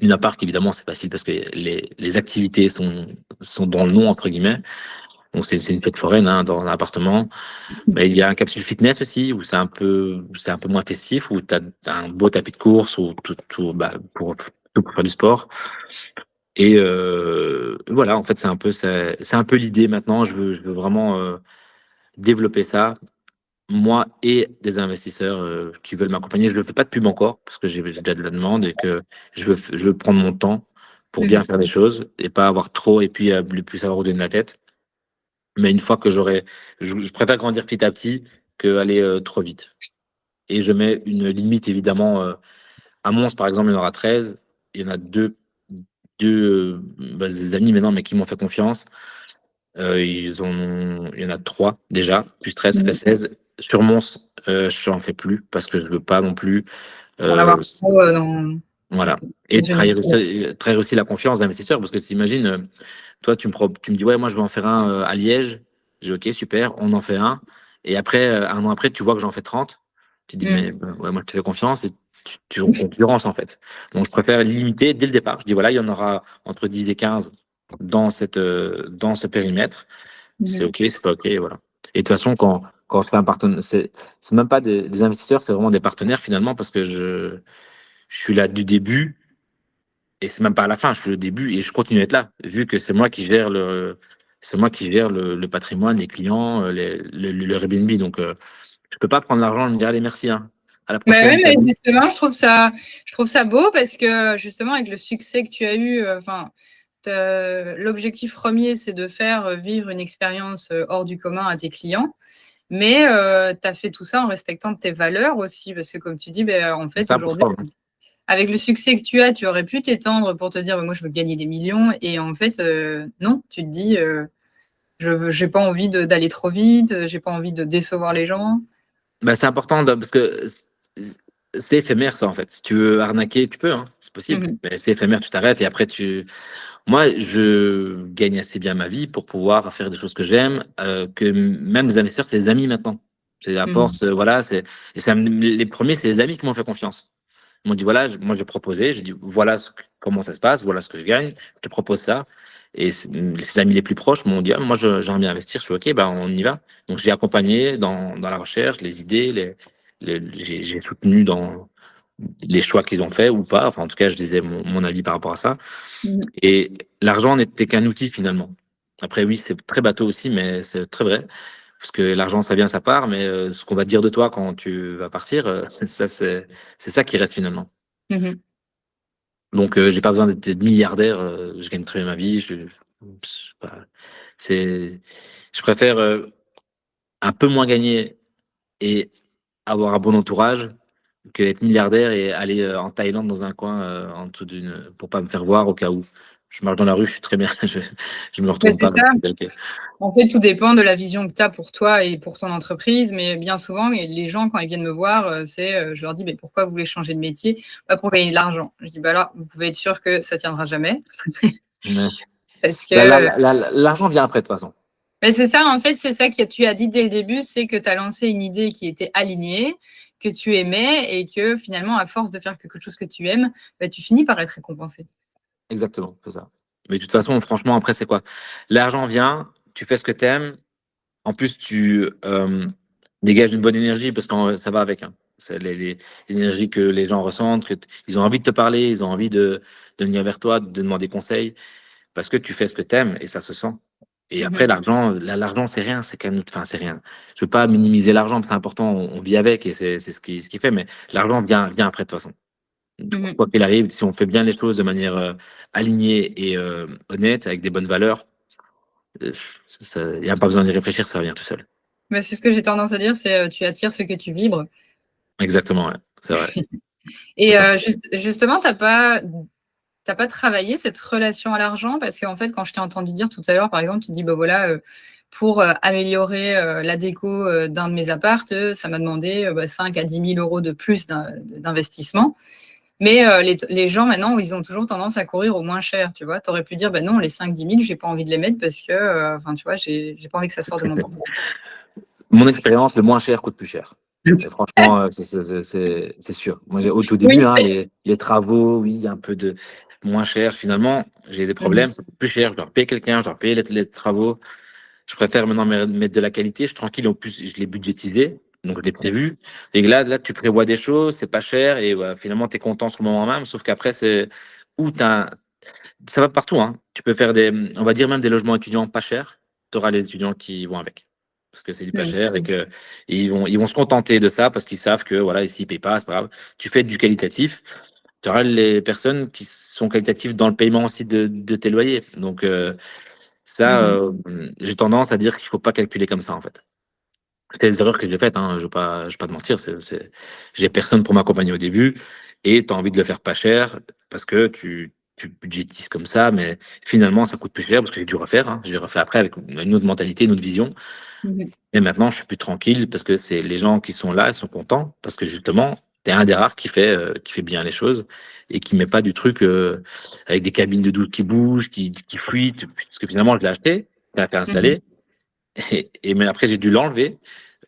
une appart, évidemment, c'est facile parce que les activités sont dans le nom, entre guillemets. Donc, c'est une fête foraine hein, dans un appartement. Mais il y a un capsule fitness aussi, où c'est un peu moins festif, où tu as un beau tapis de course, ou bah, pour faire du sport. Et voilà, en fait, c'est un peu l'idée maintenant. Je veux vraiment développer ça, moi et des investisseurs qui veulent m'accompagner. Je ne fais pas de pub encore parce que j'ai déjà de la demande et que je veux prendre mon temps pour bien
Mm.
faire les choses et pas avoir trop et puis ne plus savoir où donner la tête. Mais une fois que je préfère grandir petit à petit qu'aller trop vite. Et je mets une limite évidemment. À Mons, par exemple, il y en aura 13. Il y en a deux des amis maintenant, mais qui m'ont fait confiance. Il y en a 3 déjà, plus 13, ça fait
Mm.
16. Sur Mons, je n'en fais plus parce que je veux pas non plus.
En
euh,
avoir trop
voilà. Et
dans une.
trahir aussi la confiance d'investisseurs parce que t'imagines, toi, tu me dis, ouais, moi, je vais en faire un à Liège. J'ai OK, super, on en fait un. Et après, un an après, tu vois que j'en fais 30. Tu te dis, mais
Mm.
ouais, moi, je te fais confiance et tu es en concurrence, en fait. Donc, je préfère limiter dès le départ. Je dis, voilà, il y en aura entre 10 et 15 dans ce périmètre. C'est
Mm.
OK, c'est pas OK, et voilà. Et de toute façon, quand je fais un partenaire, c'est même pas des investisseurs, c'est vraiment des partenaires finalement parce que je suis là du début et c'est même pas à la fin, je suis au début et je continue à être là, vu que c'est moi qui gère le patrimoine, les clients, le Airbnb. Donc, je peux pas prendre l'argent et me dire, allez, merci, hein. À la
Bah
prochaine,
ouais, mais
salut.
justement, je trouve ça beau parce que justement, avec le succès que tu as eu, enfin, l'objectif premier, c'est de faire vivre une expérience hors du commun à tes clients. Mais tu as fait tout ça en respectant tes valeurs aussi, parce que comme tu dis, ben, en fait,
C'est
aujourd'hui,
important.
avec le succès que tu as, tu aurais pu t'étendre pour te dire, ben, moi, je veux gagner des millions. Et en fait, non, tu te dis, j'ai pas envie d'aller trop vite, j'ai pas envie de décevoir les gens.
Bah, c'est important parce que c'est éphémère ça en fait. Si tu veux arnaquer, tu peux, hein, c'est possible.
Mmh.
Mais c'est éphémère, tu t'arrêtes et après tu. Moi, je gagne assez bien ma vie pour pouvoir faire des choses que j'aime, que même les investisseurs, c'est des amis maintenant. C'est à
Mmh.
force, voilà, et les premiers, c'est les amis qui m'ont fait confiance. Ils m'ont dit, voilà, moi j'ai proposé, j'ai dit, voilà comment ça se passe, voilà ce que je gagne, je te propose ça. Et ses amis les plus proches m'ont dit, ah, moi j'aimerais bien investir, je suis OK, ben, on y va. Donc j'ai accompagné dans la recherche, les idées, j'ai soutenu dans les choix qu'ils ont fait ou pas. Enfin, en tout cas, je disais mon avis par rapport à ça.
Mmh.
Et l'argent n'était qu'un outil finalement. Après, oui, c'est très bateau aussi, mais c'est très vrai. Parce que l'argent, ça vient, ça part, mais ce qu'on va dire de toi quand tu vas partir, ça, c'est ça qui reste finalement.
Mmh.
Donc, j'ai pas besoin d'être milliardaire, je gagne très bien ma vie. C'est pas- c'est- je préfère un peu moins gagner et avoir un bon entourage que être milliardaire et aller en Thaïlande dans un coin en dessous pour pas me faire voir au cas où je marche dans la rue, je suis très bien, je me
Bah,
retourne
c'est
pas. Donc,
ça.
c'est OK.
En fait, tout dépend de la vision que tu as pour toi et pour ton entreprise, mais bien souvent, et les gens, quand ils viennent me voir, je leur dis: «Mais pourquoi vous voulez changer de métier?» «Bah, pour gagner de l'argent». Je dis: «Bah, là, vous pouvez être sûr que ça tiendra jamais
Ouais.
parce
Bah,
que».
l'argent vient après de toute façon.
Mais c'est ça, en fait, c'est ça que tu as dit dès le début, c'est que tu as lancé une idée qui était alignée, que tu aimais et que finalement, à force de faire quelque chose que tu aimes, bah, tu finis par être récompensé.
Exactement, c'est ça. Mais de toute façon, franchement, après, c'est quoi? L'argent vient, tu fais ce que tu aimes. En plus, tu dégages une bonne énergie parce que ça va avec. Hein. C'est l'énergie que les gens ressentent, ils ont envie de te parler, ils ont envie de venir vers toi, de demander conseil parce que tu fais ce que tu aimes et ça se sent. Et après,
Mmh.
l'argent, c'est rien, c'est quand même, enfin, c'est rien. Je veux pas minimiser l'argent, c'est important, on vit avec et c'est ce qui fait, mais l'argent vient après de toute façon.
Mmh.
Quoi qu'il arrive, si on fait bien les choses de manière alignée et honnête, avec des bonnes valeurs, il n'y a pas besoin d'y réfléchir, ça vient tout seul.
Bah, c'est ce que j'ai tendance à dire, c'est, tu attires ce que tu vibres
Exactement, ouais, c'est vrai.
et
Totalement.
justement, tu as pas travaillé cette relation à l'argent? Parce qu'en fait, quand je t'ai entendu dire tout à l'heure, par exemple, tu dis: «Bah, voilà, pour, améliorer, la déco, d'un de mes apparts, ça m'a demandé, bah, 5 à 10 000 € de plus d'investissement». Mais les gens maintenant, ils ont toujours tendance à courir au moins cher, tu vois? Tu aurais pu dire: «Bah, non, les 5 10 000, j'ai pas envie de les mettre parce que, enfin, tu vois, j'ai pas envie que ça sorte de mon portefeuille».
Mon expérience, le moins cher coûte plus cher. Et franchement, c'est sûr. Moi, au tout début,
Oui.
hein, les travaux, oui, un peu de moins cher. Finalement, j'ai des
Mmh.
problèmes, ça coûte plus cher. Je dois payer quelqu'un, je dois payer les travaux. Je préfère maintenant mettre de la qualité. Je suis tranquille. En plus, je l'ai budgétisé. Donc, je l'ai prévu. Et là, tu prévois des choses, c'est pas cher. Et finalement, tu es content sur le moment même. Sauf qu'après, c'est où ça va partout. Hein. Tu peux faire on va dire même des logements étudiants pas chers. Tu auras les étudiants qui vont avec. Parce que c'est du pas
Mmh.
cher et ils vont se contenter de ça parce qu'ils savent que voilà, ici, ils ne payent pas, c'est pas grave. Tu fais du qualitatif. Tu auras les personnes qui sont qualitatives dans le paiement aussi de tes loyers. Donc, ça,
Mmh.
j'ai tendance à dire qu'il ne faut pas calculer comme ça, en fait. C'est des erreurs que j'ai faites, hein, je vais pas te mentir. J'ai personne pour m'accompagner au début et tu as envie de le faire pas cher parce que tu budgétises comme ça, mais finalement, ça coûte plus cher parce que j'ai dû refaire. Hein, j'ai dû refaire après avec une autre mentalité, une autre vision.
Mmh.
Et maintenant, je suis plus tranquille parce que c'est les gens qui sont là, ils sont contents parce que justement, tu es un des rares qui fait bien les choses et qui met pas du truc avec des cabines de douche qui bougent, qui fuitent. Parce que finalement, je l'ai acheté, je l'ai fait
Mmh.
installer mais après, j'ai dû l'enlever,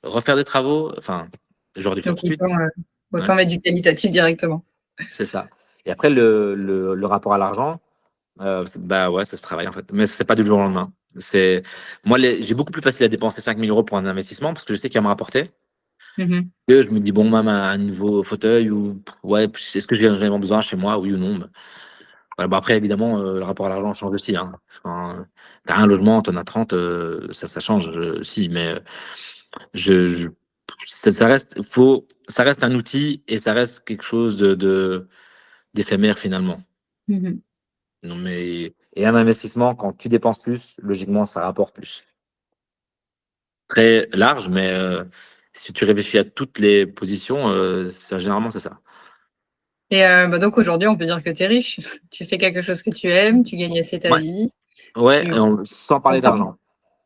refaire des travaux. Enfin, j'aurais dû faire
Donc
tout de suite. Ouais,
autant mettre du qualitatif directement.
c'est ça. Et après, le rapport à l'argent, bah ouais, ça se travaille en fait. Mais c'est pas du jour au lendemain. Moi, j'ai beaucoup plus facile à dépenser 5 000 € pour un investissement parce que je sais qu'il va me rapporter.
Mmh.
Que je me dis, bon, même un nouveau fauteuil ou ouais, est-ce que j'ai vraiment besoin chez moi, oui ou non? Voilà, bah, après, évidemment, le rapport à l'argent change aussi. Hein. Quand t'as un logement, t'en as 30, ça change aussi. Mais je, ça reste un outil et ça reste quelque chose d'éphémère finalement.
Mmh.
Non, et un investissement, quand tu dépenses plus, logiquement, ça rapporte plus. Très large, mais si tu réfléchis à toutes les positions, généralement, c'est ça.
Et bah, donc aujourd'hui, on peut dire que tu es riche. Tu fais quelque chose que tu aimes, tu gagnes assez ta
Ouais,
vie,
ouais,
tu
sans parler
content.
d'argent.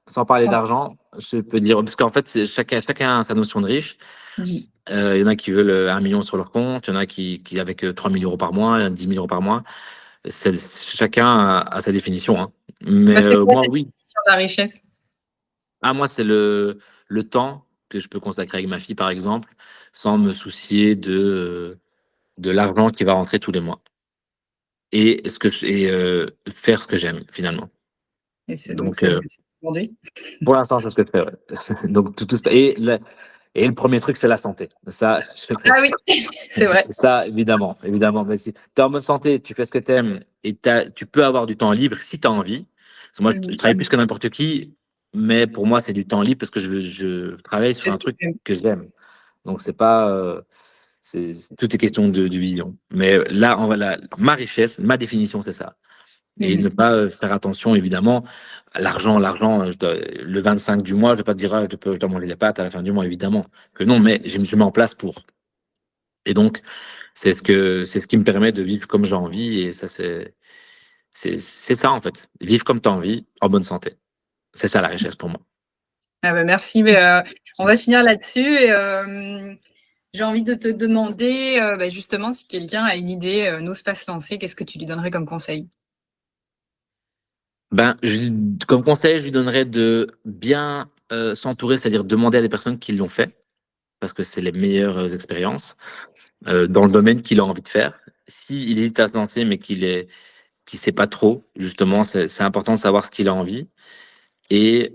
Sans parler d'argent, je peux dire, parce qu'en fait, chacun a sa notion de riche.
Mhm.
Il y en a qui veulent 1 million sur leur compte, il y en a qui avec 3 000 euros par mois, 10 000 euros par mois. Chacun a sa définition, hein. Mais
C'est quoi
moi,
ta
oui.
définition de la richesse?
Moi, c'est le temps que je peux consacrer avec ma fille, par exemple, sans me soucier de l'argent qui va rentrer tous les mois. Et faire ce que j'aime, finalement.
Et donc,
Donc,
c'est ce que tu fais aujourd'hui?
pour l'instant, c'est ce que je fais, ouais. Donc, et le premier truc, c'est la santé. Ça,
Ah oui, c'est vrai.
ça, évidemment, évidemment. Mais si tu es en bonne santé, tu fais ce que tu aimes et tu peux avoir du temps libre si tu as envie. Parce que moi, je
Mhm.
travaille plus que n'importe qui, mais pour moi, c'est du temps libre parce que je travaille
Tu
sur
fais ce
un
que tu
truc
aimes.
que j'aime. Donc, c'est pas. Tout est question de vision. Mais là, ma richesse, ma définition, c'est ça. Et ne
Mhm.
pas faire attention, évidemment, à l'argent. L'argent, le 25 du mois, je ne vais pas te dire, je dois manger les pâtes à la fin du mois, évidemment. Que non, mais je me mets en place pour. Et donc, c'est ce qui me permet de vivre comme j'ai envie. Et ça, c'est ça, en fait. Vivre comme tu as envie, en bonne santé. C'est ça la richesse pour moi.
Ah bah, merci, mais on va finir là-dessus. Et, j'ai envie de te demander, bah, justement, si quelqu'un a une idée, n'ose pas se lancer, qu'est-ce que tu lui donnerais comme conseil?
Ben, comme conseil, je lui donnerais de bien s'entourer, c'est-à-dire demander à des personnes qui l'ont fait, parce que c'est les meilleures expériences dans le domaine qu'il a envie de faire. S'il hésite à se lancer, mais qu'il sait pas trop, justement, c'est important de savoir ce qu'il a envie et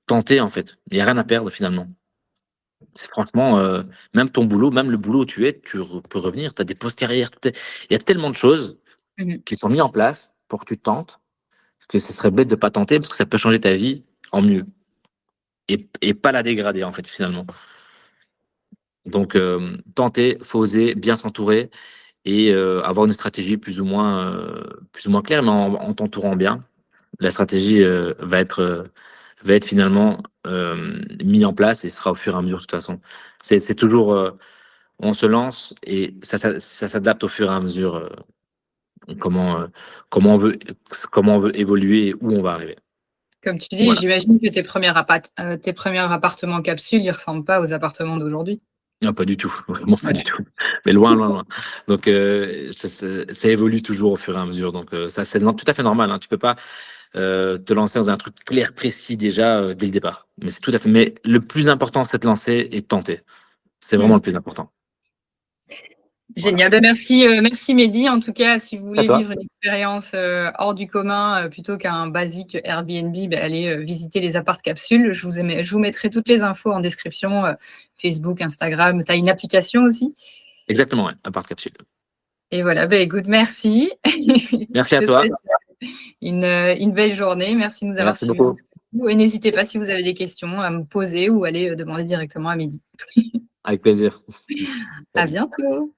tenter, en fait. Il n'y a rien à perdre, finalement. C'est franchement, même ton boulot, même le boulot où tu es, peux revenir. Tu as des postes carrières. Il y a tellement de choses
Mmh.
qui sont mises en place pour que tu tentes que ce serait bête de pas tenter parce que ça peut changer ta vie en mieux et pas la dégrader, en fait, finalement. Donc, tenter, faut oser, bien s'entourer et avoir une stratégie plus ou moins claire, mais en t'entourant bien. La stratégie va être finalement mise en place et sera au fur et à mesure de toute façon. C'est toujours, on se lance et ça s'adapte au fur et à mesure comment, comment, on veut, comment on veut évoluer et où on va arriver.
Comme tu dis,
Voilà.
j'imagine que tes premiers appartements capsules, ils ressemblent pas aux appartements d'aujourd'hui?
Non, pas du tout, vraiment pas
Ouais.
du tout. Mais loin, loin, loin. Donc, ça évolue toujours au fur et à mesure. Donc, ça, c'est tout à fait normal, hein. Tu peux pas te lancer dans un truc clair, précis déjà dès le départ. Mais c'est tout à fait. Mais le plus important, c'est de lancer et de tenter. C'est vraiment
Mmh.
le plus important. Voilà.
Génial. Bah, merci, merci Mehdi. En tout cas, si vous
À
voulez
toi.
vivre une expérience, hors du commun, plutôt qu'un basique Airbnb, bah, allez, visiter les apparts capsules. Je vous mettrai toutes les infos en description, Facebook, Instagram. Tu as une application aussi?
Exactement, ouais, à part capsule.
Et voilà, bah, écoute, merci.
Merci
Je
à
te
toi.
souhaite une belle journée. Merci de nous avoir
Merci
suivis
beaucoup.
jusqu'au bout et n'hésitez pas si vous avez des questions à me poser ou aller, demander directement à Mehdi.
Avec plaisir.
À
Salut.
bientôt.